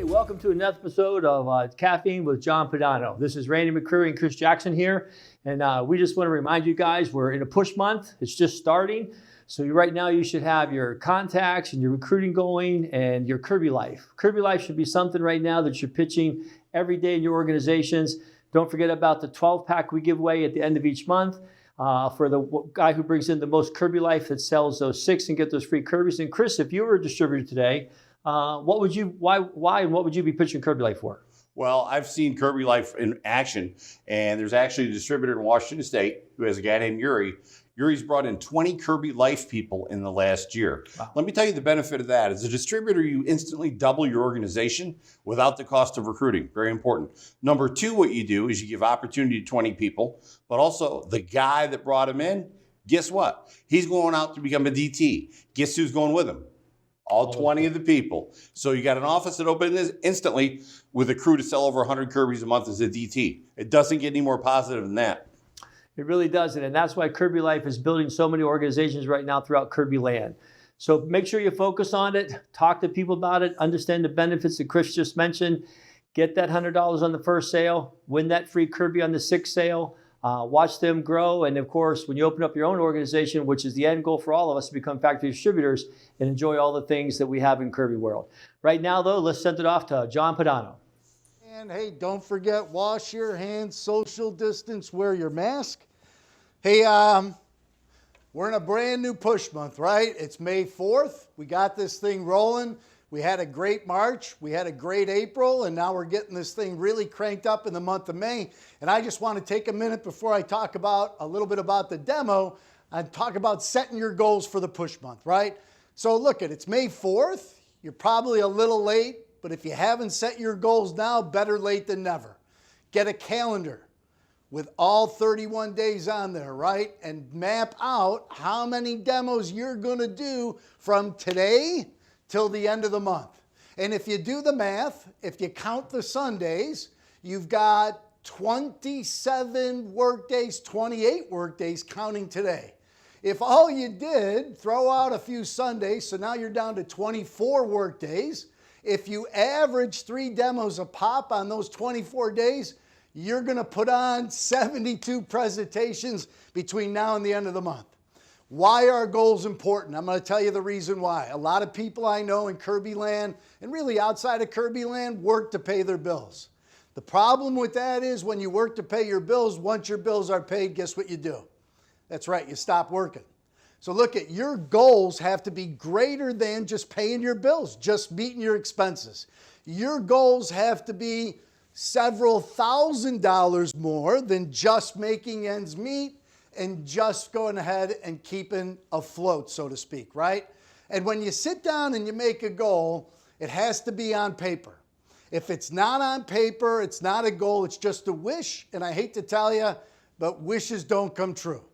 Welcome to another episode of Caffeine with John Pedano. This is Randy McCreary and Chris Jackson here. And we just want to remind you guys, we're in a push month. It's just starting. So right now you should have your contacts and your recruiting going and your Kirby Life. Kirby Life should be something right now that you're pitching every day in your organizations. Don't forget about the 12-pack we give away at the end of each month. For the guy who brings in the most Kirby Life that sells those 6 and get those free Kirbys. And Chris, if you were a distributor today, why and what would you be pitching Kirby Life for? Well, I've seen Kirby Life in action, and there's actually a distributor in Washington State who has a guy named Yuri. Yuri's brought in 20 Kirby Life people in the last year. Wow. Let me tell you the benefit of that. As a distributor, you instantly double your organization without the cost of recruiting. Very important. Number 2, what you do is you give opportunity to 20 people, but also the guy that brought him in, guess what? He's going out to become a DT. Guess who's going with him? All 20 of the people. So you got an office that opens instantly with a crew to sell over 100 Kirbys a month as a DT. It doesn't get any more positive than that. It really doesn't. And that's why Kirby Life is building so many organizations right now throughout Kirby land. So make sure you focus on it. Talk to people about it. Understand the benefits that Chris just mentioned. Get that $100 on the first sale. Win that free Kirby on the 6th sale. Watch them grow. And of course, when you open up your own organization, which is the end goal for all of us to become factory distributors and enjoy all the things that we have in Kirby World. Right now, though, let's send it off to John Pedano. And hey, don't forget, wash your hands, social distance, wear your mask. Hey, we're in a brand new push month, right? It's May 4th. We got this thing rolling. We had a great March, we had a great April, and now we're getting this thing really cranked up in the month of May. And I just want to take a minute before I talk about a little bit about the demo and talk about setting your goals for the push month, right? So look, it's May 4th. You're probably a little late, but if you haven't set your goals now, better late than never. Get a calendar with all 31 days on there, right? And map out how many demos you're going to do from today till the end of the month. And if you do the math, if you count the Sundays, you've got 27 work days, 28 work days counting today. If all you did, throw out a few Sundays, so now you're down to 24 work days. If you average 3 demos a pop on those 24 days, you're going to put on 72 presentations between now and the end of the month. Why are goals important? I'm going to tell you the reason why. A lot of people I know in Kirby land and really outside of Kirby land work to pay their bills. The problem with that is when you work to pay your bills, once your bills are paid, guess what you do? That's right, you stop working. So look, at your goals have to be greater than just paying your bills, just meeting your expenses. Your goals have to be several $1,000s more than just making ends meet and just going ahead and keeping afloat, so to speak, right? And when you sit down and you make a goal, it has to be on paper. If it's not on paper, it's not a goal, it's just a wish. And I hate to tell you, but wishes don't come true.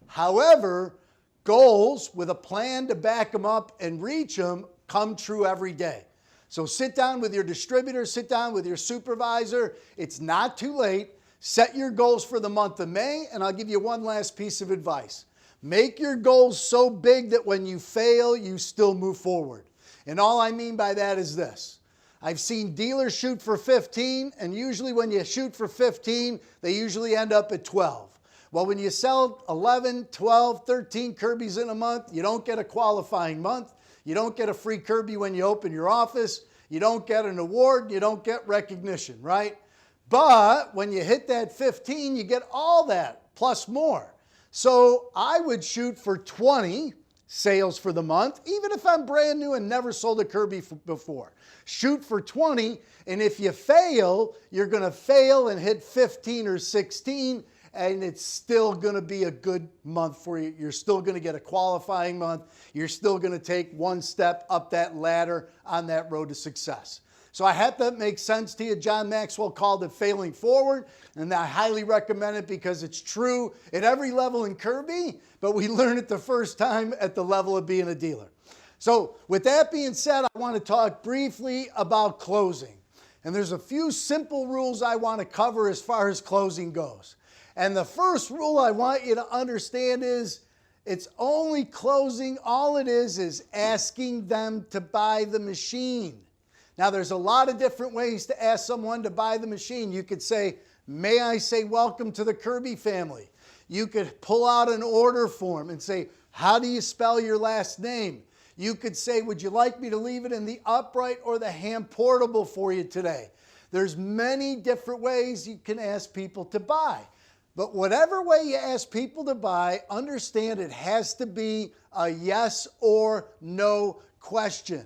However, goals with a plan to back them up and reach them come true every day. So sit down with your distributor, sit down with your supervisor. It's not too late. Set your goals for the month of May, and I'll give you one last piece of advice. Make your goals so big that when you fail, you still move forward. And all I mean by that is this. I've seen dealers shoot for 15, and usually when you shoot for 15, they usually end up at 12. Well, when you sell 11, 12, 13 Kirbys in a month, you don't get a qualifying month. You don't get a free Kirby when you open your office. You don't get an award. You don't get recognition, right? But when you hit that 15, you get all that plus more. So I would shoot for 20 sales for the month, even if I'm brand new and never sold a Kirby before. Shoot for 20, and if you fail, you're going to fail and hit 15 or 16, and it's still going to be a good month for you. You're still going to get a qualifying month. You're still going to take one step up that ladder on that road to success. So I hope that makes sense to you. John Maxwell called it failing forward, and I highly recommend it because it's true at every level in Kirby, but we learn it the first time at the level of being a dealer. So with that being said, I want to talk briefly about closing. And there's a few simple rules I want to cover as far as closing goes. And the first rule I want you to understand is it's only closing. All it is asking them to buy the machine. Now, there's a lot of different ways to ask someone to buy the machine. You could say, may I say welcome to the Kirby family? You could pull out an order form and say, how do you spell your last name? You could say, would you like me to leave it in the upright or the hand portable for you today? There's many different ways you can ask people to buy. But whatever way you ask people to buy, understand it has to be a yes or no question.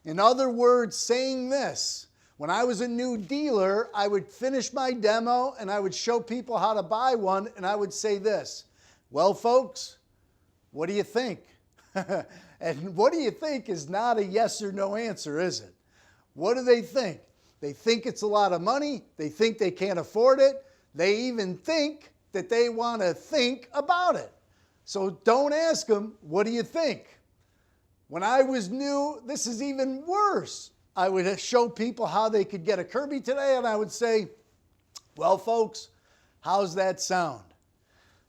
In other words, saying this, when I was a new dealer, I would finish my demo and I would show people how to buy one, and I would say this, well, folks, what do you think? And what do you think is not a yes or no answer, is it? What do they think? They think it's a lot of money. They think they can't afford it. They even think that they want to think about it. So don't ask them, what do you think? When I was new, this is even worse. I would show people how they could get a Kirby today, and I would say, well, folks, how's that sound?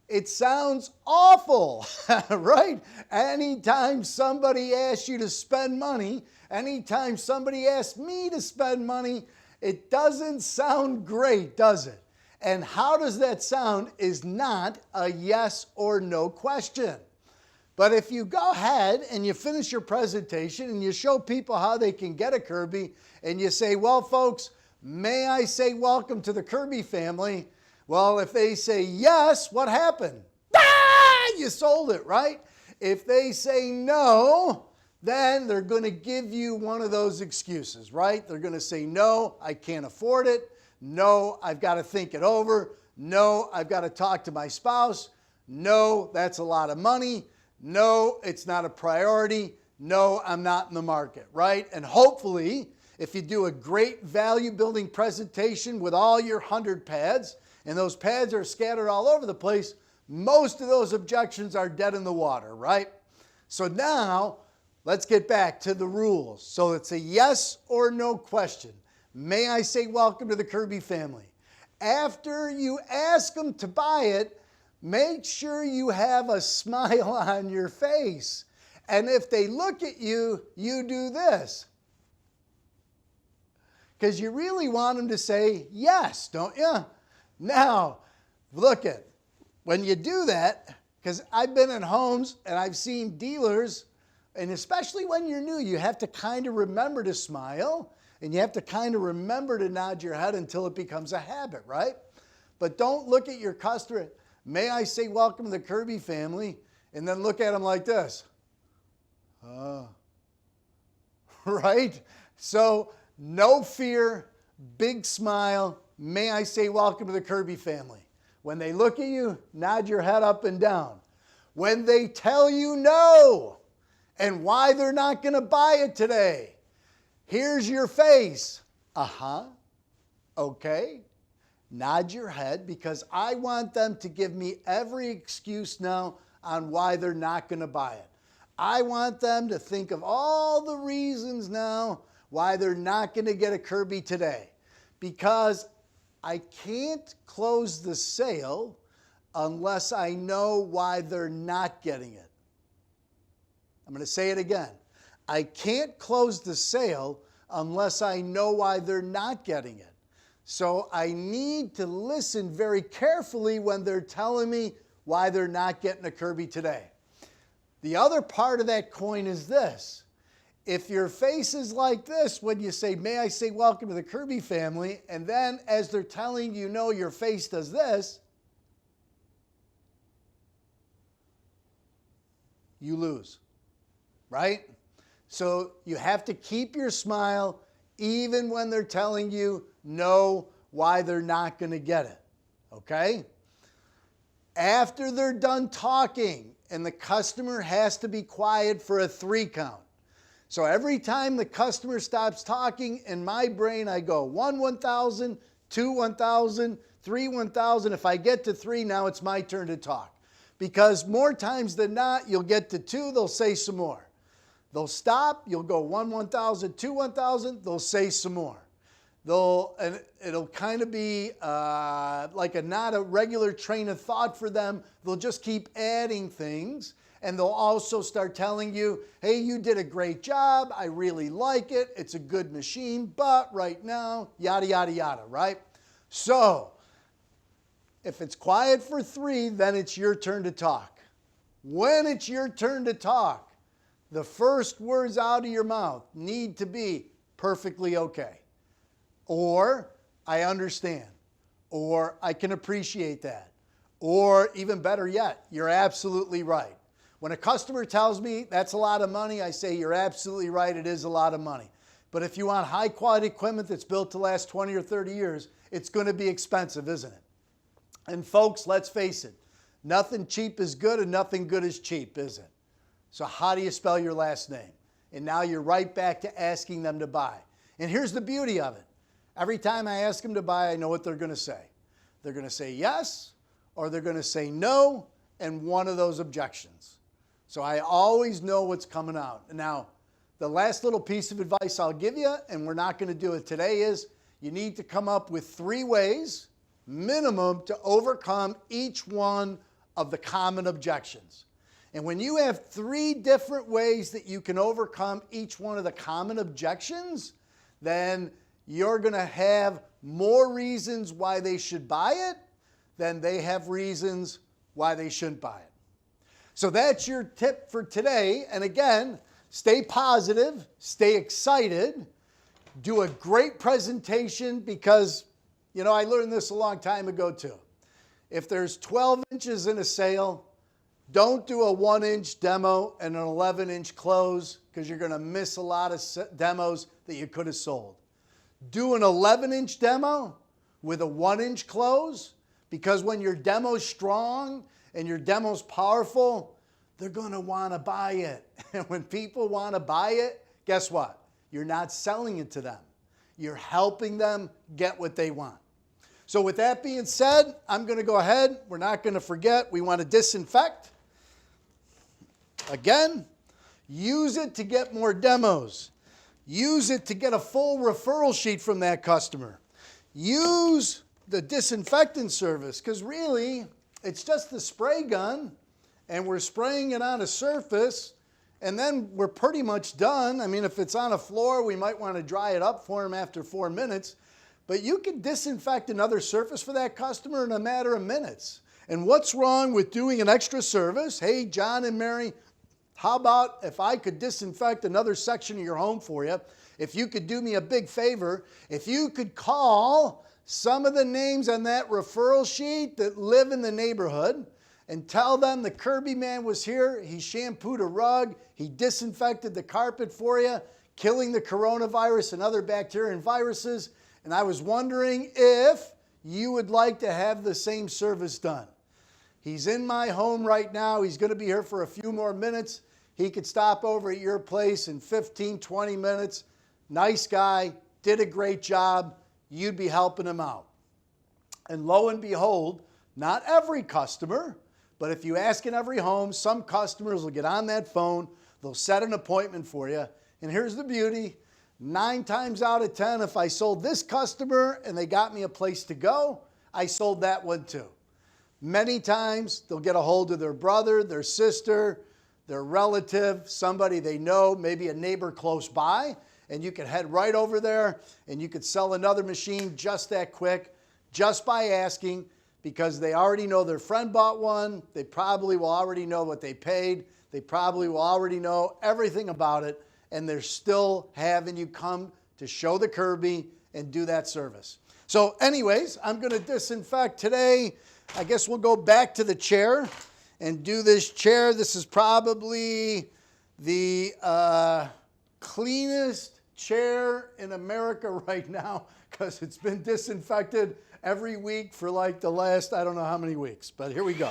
It sounds awful, right? Anytime somebody asks you to spend money, anytime somebody asks me to spend money, it doesn't sound great, does it? And how does that sound is not a yes or no question. But if you go ahead and you finish your presentation and you show people how they can get a Kirby and you say, well, folks, may I say welcome to the Kirby family? Well, if they say yes, what happened? You sold it, right? If they say no, then they're going to give you one of those excuses, right? They're going to say, no, I can't afford it. No, I've got to think it over. No, I've got to talk to my spouse. No, that's a lot of money. No, it's not a priority. No, I'm not in the market, right? And hopefully, if you do a great value building presentation with all your 100 pads, and those pads are scattered all over the place, most of those objections are dead in the water, right? So now, let's get back to the rules. So it's a yes or no question. May I say welcome to the Kirby family? After you ask them to buy it, make sure you have a smile on your face. And if they look at you, you do this. Because you really want them to say yes, don't you? Now, look at, when you do that, because I've been in homes and I've seen dealers, and especially when you're new, you have to kind of remember to smile, and you have to kind of remember to nod your head until it becomes a habit, right? But don't look at your customer, may I say welcome to the Kirby family, and then look at them like this. Right? So, no fear, big smile, may I say welcome to the Kirby family. When they look at you, nod your head up and down. When they tell you no and why they're not going to buy it today, here's your face. Okay. Nod your head, because I want them to give me every excuse now on why they're not going to buy it. I want them to think of all the reasons now why they're not going to get a Kirby today. Because I can't close the sale unless I know why they're not getting it. I'm going to say it again. I can't close the sale unless I know why they're not getting it. So I need to listen very carefully when they're telling me why they're not getting a Kirby today. The other part of that coin is this. If your face is like this when you say, may I say welcome to the Kirby family, and then as they're telling you no, your face does this, you lose, right? So you have to keep your smile even when they're telling you no, why they're not going to get it, okay? After they're done talking, and the customer has to be quiet for a 3 count. So every time the customer stops talking, in my brain I go 1, 1,000, 2, 1,000, 3, 1,000. If I get to 3, now it's my turn to talk. Because more times than not, you'll get to 2, they'll say some more. They'll stop, you'll go 1, 1,000, 2, 1,000, they'll say some more. and it'll kind of be like not a regular train of thought for them. They'll just keep adding things, and they'll also start telling you, hey, you did a great job. I really like it. It's a good machine, but right now, yada, yada, yada, right? So if it's quiet for 3, then it's your turn to talk. When it's your turn to talk, the first words out of your mouth need to be perfectly okay. Or, I understand. Or, I can appreciate that. Or, even better yet, you're absolutely right. When a customer tells me that's a lot of money, I say you're absolutely right, it is a lot of money. But if you want high quality equipment that's built to last 20 or 30 years, it's going to be expensive, isn't it? And folks, let's face it, nothing cheap is good and nothing good is cheap, is it? So how do you spell your last name? And now you're right back to asking them to buy. And here's the beauty of it. Every time I ask them to buy, I know what they're going to say. They're going to say yes, or they're going to say no, and one of those objections. So I always know what's coming out. Now, the last little piece of advice I'll give you, and we're not going to do it today, is you need to come up with 3 ways, minimum, to overcome each one of the common objections. And when you have 3 different ways that you can overcome each one of the common objections, then you're going to have more reasons why they should buy it than they have reasons why they shouldn't buy it. So that's your tip for today. And again, stay positive, stay excited, do a great presentation because, you know, I learned this a long time ago too. If there's 12 inches in a sale, don't do a 1-inch demo and an 11-inch close because you're going to miss a lot of demos that you could have sold. Do an 11-inch demo with a 1-inch close because when your demo's strong and your demo's powerful, they're going to want to buy it. And when people want to buy it, guess what? You're not selling it to them. You're helping them get what they want. So with that being said, I'm going to go ahead. We're not going to forget. We want to disinfect. Again, use it to get more demos. Use it to get a full referral sheet from that customer. Use the disinfectant service because really it's just the spray gun and we're spraying it on a surface and then we're pretty much done. I mean, if it's on a floor, we might want to dry it up for them after 4 minutes, but you can disinfect another surface for that customer in a matter of minutes. And what's wrong with doing an extra service? Hey, John and Mary, how about if I could disinfect another section of your home for you? If you could do me a big favor, if you could call some of the names on that referral sheet that live in the neighborhood and tell them the Kirby man was here, he shampooed a rug, he disinfected the carpet for you, killing the coronavirus and other bacteria and viruses, and I was wondering if you would like to have the same service done. He's in my home right now. He's going to be here for a few more minutes. He could stop over at your place in 15, 20 minutes. Nice guy, did a great job. You'd be helping him out. And lo and behold, not every customer, but if you ask in every home, some customers will get on that phone. They'll set an appointment for you. And here's the beauty. 9 times out of 10, if I sold this customer and they got me a place to go, I sold that one too. Many times they'll get a hold of their brother, their sister, their relative, somebody they know, maybe a neighbor close by, and you can head right over there and you could sell another machine just that quick, just by asking, because they already know their friend bought one. They probably will already know what they paid. They probably will already know everything about it, and they're still having you come to show the Kirby and do that service. So anyways, I'm going to disinfect today. I guess we'll go back to the chair and do this chair. This is probably the cleanest chair in America right now because it's been disinfected every week for like the last, I don't know how many weeks, but here we go.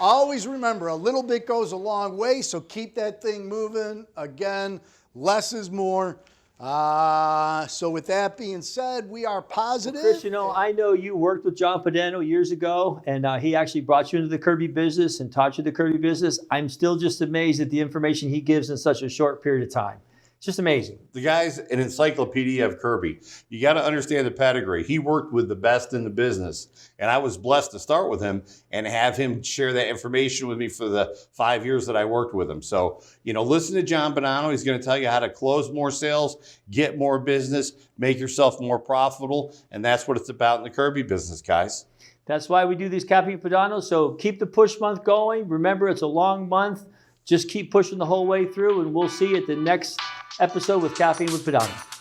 Always remember, a little bit goes a long way, so keep that thing moving. Again, less is more. So with that being said, we are positive. Well, Chris, I know you worked with John Pedano years ago, and he actually brought you into the Kirby business and taught you the Kirby business. I'm still just amazed at the information he gives in such a short period of time. It's just amazing. The guy's an encyclopedia of Kirby. You got to understand the pedigree. He worked with the best in the business, and I was blessed to start with him and have him share that information with me for the 5 years that I worked with him. So, listen to John Pedano. He's going to tell you how to close more sales, get more business, make yourself more profitable, and that's what it's about in the Kirby business, guys. That's why we do these Caffeine Pedanos. So keep the push month going. Remember, it's a long month. Just keep pushing the whole way through, and we'll see you at the next episode with Caffeine with Pedano.